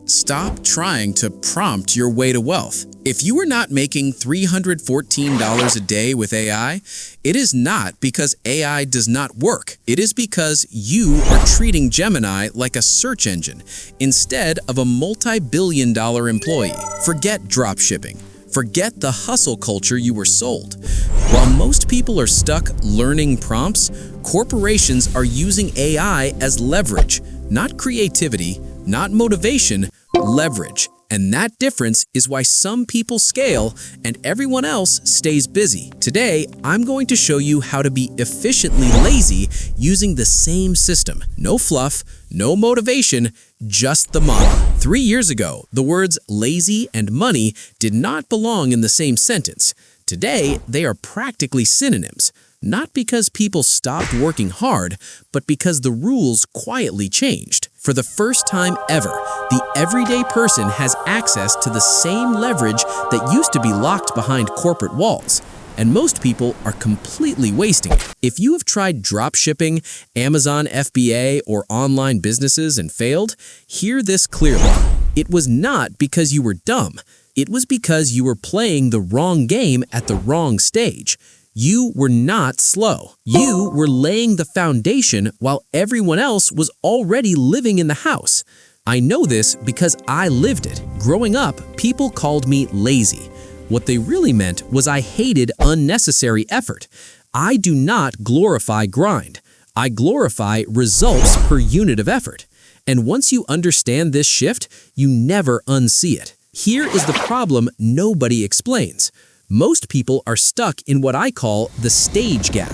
Stop trying to prompt your way to wealth. If you are not making $314 a day with AI, it is not because AI does not work. It is because you are treating Gemini like a search engine instead of a multi-billion-dollar employee. Forget dropshipping. Forget the hustle culture you were sold. While most people are stuck learning prompts, corporations are using AI as leverage, not creativity, not motivation, leverage. And that difference is why some people scale and everyone else stays busy. Today, I'm going to show you how to be efficiently lazy using the same system. No fluff, no motivation, just the model. 3 years ago, the words lazy and money did not belong in the same sentence. Today, they are practically synonyms. Not because people stopped working hard, but because the rules quietly changed. For the first time ever, the everyday person has access to the same leverage that used to be locked behind corporate walls. And most people are completely wasting it. If you have tried dropshipping, Amazon FBA, or online businesses and failed, hear this clearly. It was not because you were dumb. It was because you were playing the wrong game at the wrong stage. You were not slow. You were laying the foundation while everyone else was already living in the house. I know this because I lived it. Growing up, people called me lazy. What they really meant was I hated unnecessary effort. I do not glorify grind. I glorify results per unit of effort. And once you understand this shift, you never unsee it. Here is the problem nobody explains. Most people are stuck in what I call the stage gap.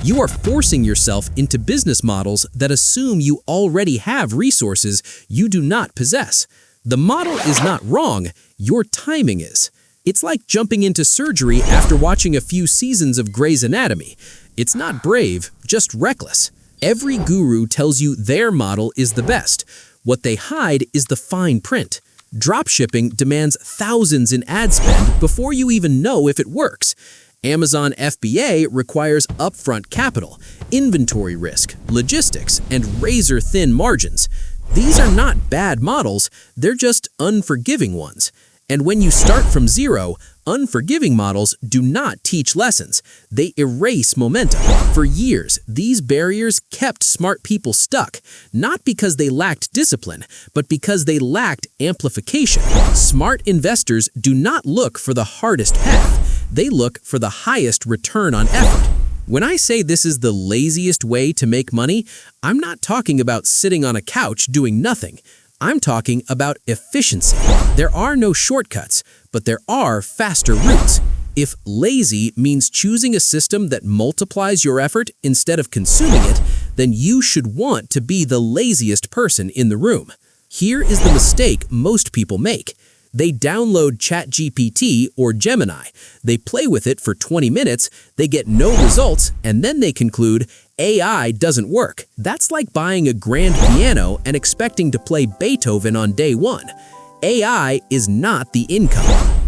You are forcing yourself into business models that assume you already have resources you do not possess. The model is not wrong, your timing is. It's like jumping into surgery after watching a few seasons of Grey's Anatomy. It's not brave, just reckless. Every guru tells you their model is the best. What they hide is the fine print. Dropshipping demands thousands in ad spend before you even know if it works. Amazon FBA requires upfront capital, inventory risk, logistics, and razor-thin margins. These are not bad models, they're just unforgiving ones. And when you start from zero, unforgiving models do not teach lessons. They erase momentum. For years, these barriers kept smart people stuck, not because they lacked discipline, but because they lacked amplification. Smart investors do not look for the hardest path. They look for the highest return on effort. When I say this is the laziest way to make money, I'm not talking about sitting on a couch doing nothing. I'm talking about efficiency. There are no shortcuts, but there are faster routes. If lazy means choosing a system that multiplies your effort instead of consuming it, then you should want to be the laziest person in the room. Here is the mistake most people make. They download ChatGPT or Gemini. They play with it for 20 minutes, they get no results, and then they conclude, AI doesn't work. That's like buying a grand piano and expecting to play Beethoven on day one. AI is not the income.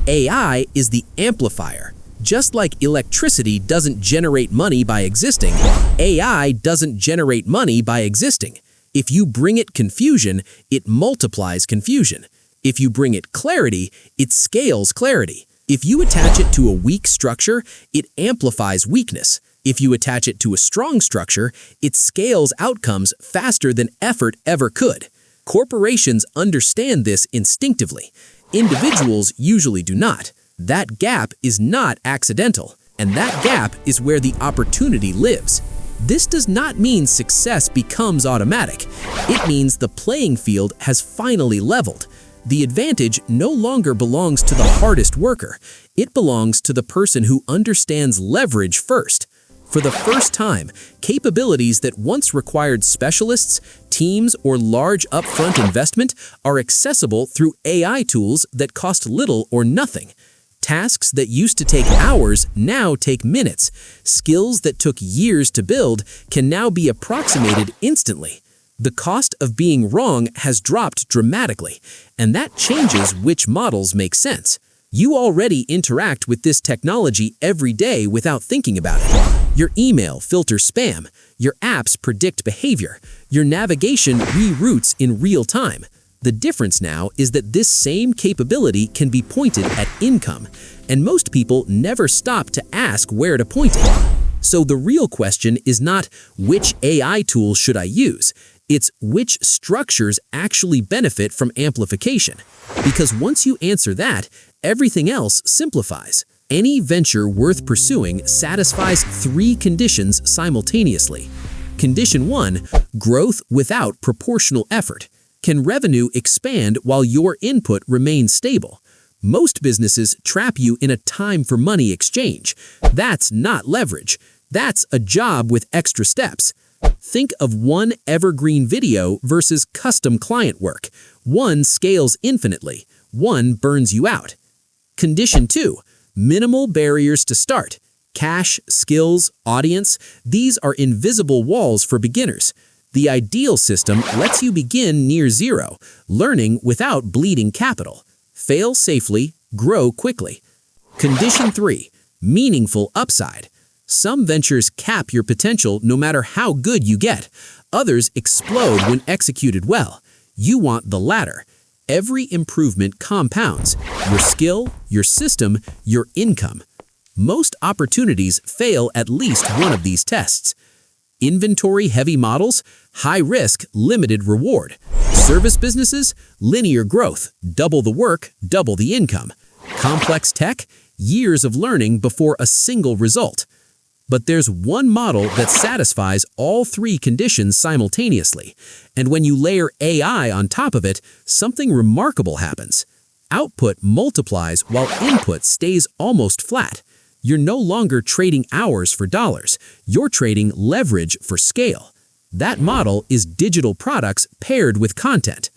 AI is the amplifier. Just like electricity doesn't generate money by existing, AI doesn't generate money by existing. If you bring it confusion, it multiplies confusion. If you bring it clarity, it scales clarity. If you attach it to a weak structure, it amplifies weakness. If you attach it to a strong structure, it scales outcomes faster than effort ever could. Corporations understand this instinctively. Individuals usually do not. That gap is not accidental, and that gap is where the opportunity lives. This does not mean success becomes automatic. It means the playing field has finally leveled. The advantage no longer belongs to the hardest worker. It belongs to the person who understands leverage first. For the first time, capabilities that once required specialists, teams, or large upfront investment are accessible through AI tools that cost little or nothing. Tasks that used to take hours now take minutes. Skills that took years to build can now be approximated instantly. The cost of being wrong has dropped dramatically, and that changes which models make sense. You already interact with this technology every day without thinking about it. Your email filters spam, your apps predict behavior, your navigation reroutes in real time. The difference now is that this same capability can be pointed at income, and most people never stop to ask where to point it. So the real question is not which AI tool should I use, it's which structures actually benefit from amplification. Because once you answer that, everything else simplifies. Any venture worth pursuing satisfies 3 conditions simultaneously. Condition 1, growth without proportional effort. Can revenue expand while your input remains stable? Most businesses trap you in a time for money exchange. That's not leverage. That's a job with extra steps. Think of one evergreen video versus custom client work. One scales infinitely. One burns you out. Condition 2, minimal barriers to start. Cash, skills, audience, these are invisible walls for beginners. The ideal system lets you begin near zero, learning without bleeding capital. Fail safely, grow quickly. Condition 3, meaningful upside. Some ventures cap your potential no matter how good you get. Others explode when executed well. You want the latter. Every improvement compounds. Your skill, your system, your income. Most opportunities fail at least one of these tests. Inventory-heavy models, high risk, limited reward. Service businesses, linear growth, double the work, double the income. Complex tech, years of learning before a single result. But there's one model that satisfies all 3 conditions simultaneously. And when you layer AI on top of it, something remarkable happens. Output multiplies while input stays almost flat. You're no longer trading hours for dollars. You're trading leverage for scale. That model is digital products paired with content.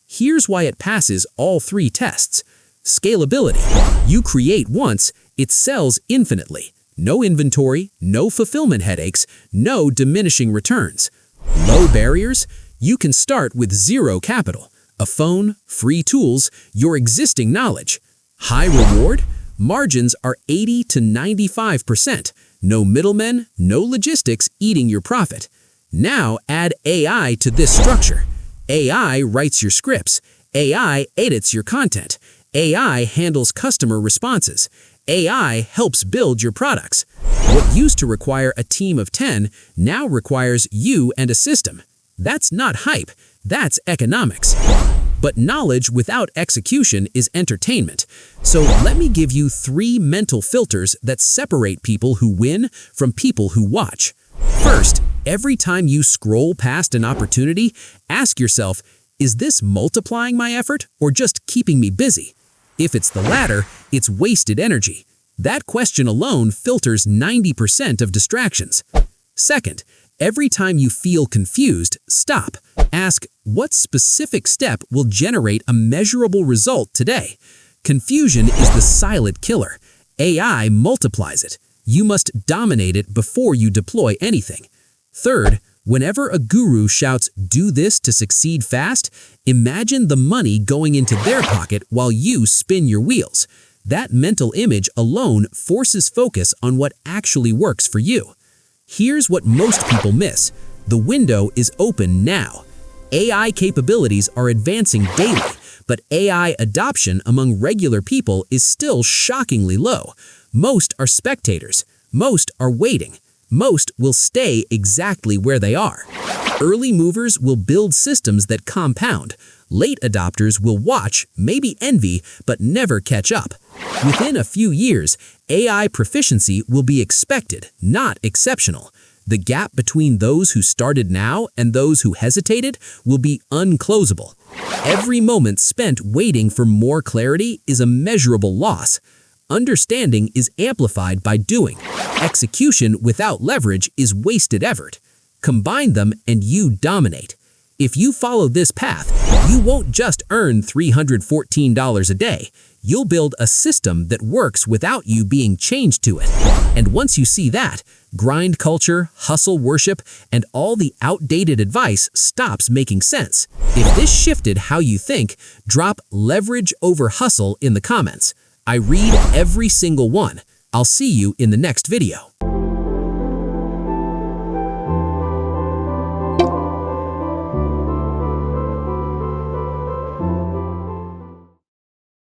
Here's why it passes all 3 tests. Scalability. You create once, it sells infinitely. No inventory, no fulfillment headaches, no diminishing returns. Low barriers. You can start with 0 capital. A phone, free tools, your existing knowledge. High reward. Margins are 80 to 95%. No middlemen, no logistics eating your profit. Now add AI to this structure. AI writes your scripts. AI edits your content. AI handles customer responses. AI helps build your products. What used to require a team of 10 now requires you and a system. That's not hype, that's economics. But knowledge without execution is entertainment. So let me give you 3 mental filters that separate people who win from people who watch. First, every time you scroll past an opportunity, ask yourself, is this multiplying my effort or just keeping me busy? If it's the latter, it's wasted energy. That question alone filters 90% of distractions. Second, every time you feel confused, stop. Ask, what specific step will generate a measurable result today? Confusion is the silent killer. AI multiplies it. You must dominate it before you deploy anything. Third, whenever a guru shouts, do this to succeed fast, imagine the money going into their pocket while you spin your wheels. That mental image alone forces focus on what actually works for you. Here's what most people miss. The window is open now. AI capabilities are advancing daily, but AI adoption among regular people is still shockingly low. Most are spectators. Most are waiting. Most will stay exactly where they are. Early movers will build systems that compound. Late adopters will watch, maybe envy, but never catch up. Within a few years, AI proficiency will be expected, not exceptional. The gap between those who started now and those who hesitated will be unclosable. Every moment spent waiting for more clarity is a measurable loss. Understanding is amplified by doing. Execution without leverage is wasted effort. Combine them and you dominate. If you follow this path, you won't just earn $314 a day. You'll build a system that works without you being chained to it. And once you see that, grind culture, hustle worship, and all the outdated advice stops making sense. If this shifted how you think, drop leverage over hustle in the comments. I read every single one. I'll see you in the next video.